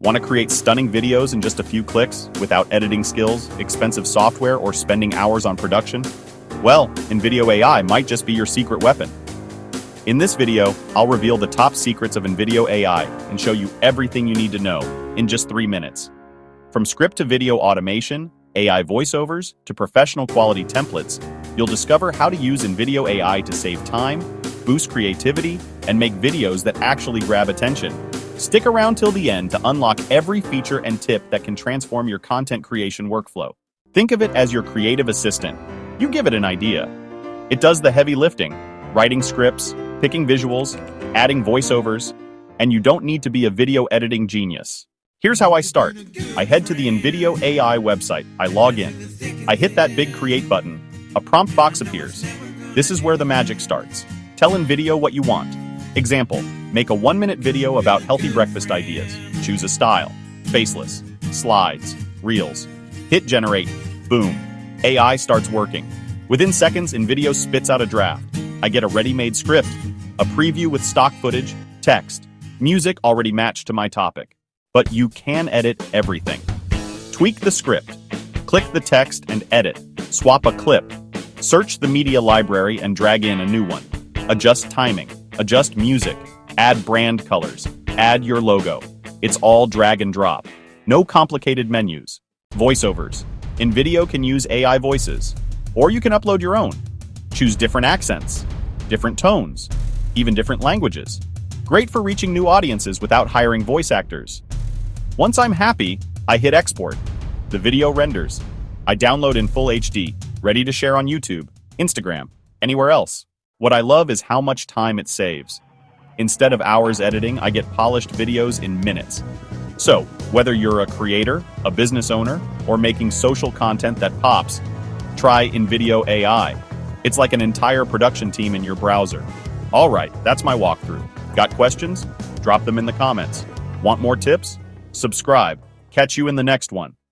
Want to create stunning videos in just a few clicks without editing skills, expensive software, or spending hours on production? Well, Invideo AI might just be your secret weapon. In this video, I'll reveal the top secrets of Invideo AI and show you everything you need to know in just 3 minutes. From script to video automation, AI voiceovers, to professional quality templates, you'll discover how to use Invideo AI to save time, boost creativity, and make videos that actually grab attention. Stick around till the end to unlock every feature and tip that can transform your content creation workflow. Think of it as your creative assistant. You give it an idea. It does the heavy lifting, writing scripts, picking visuals, adding voiceovers, and you don't need to be a video editing genius. Here's how I start. I head to the Invideo AI website. I log in. I hit that big create button. A prompt box appears. This is where the magic starts. Tell Invideo what you want. Example, make a 1-minute video about healthy breakfast ideas. Choose a style. Faceless. Slides. Reels. Hit generate. Boom. AI starts working. Within seconds, Invideo spits out a draft. I get a ready-made script, a preview with stock footage, text, music already matched to my topic. But you can edit everything. Tweak the script. Click the text and edit. Swap a clip. Search the media library and drag in a new one. Adjust timing. Adjust music. Add brand colors. Add your logo. It's all drag and drop. No complicated menus. Voiceovers. Invideo can use AI voices. Or you can upload your own. Choose different accents, different tones, even different languages. Great for reaching new audiences without hiring voice actors. Once I'm happy, I hit export. The video renders. I download in full HD, ready to share on YouTube, Instagram, anywhere else. What I love is how much time it saves. Instead of hours editing, I get polished videos in minutes. So, whether you're a creator, a business owner, or making social content that pops, try Invideo AI. It's like an entire production team in your browser. All right, that's my walkthrough. Got questions? Drop them in the comments. Want more tips? Subscribe. Catch you in the next one.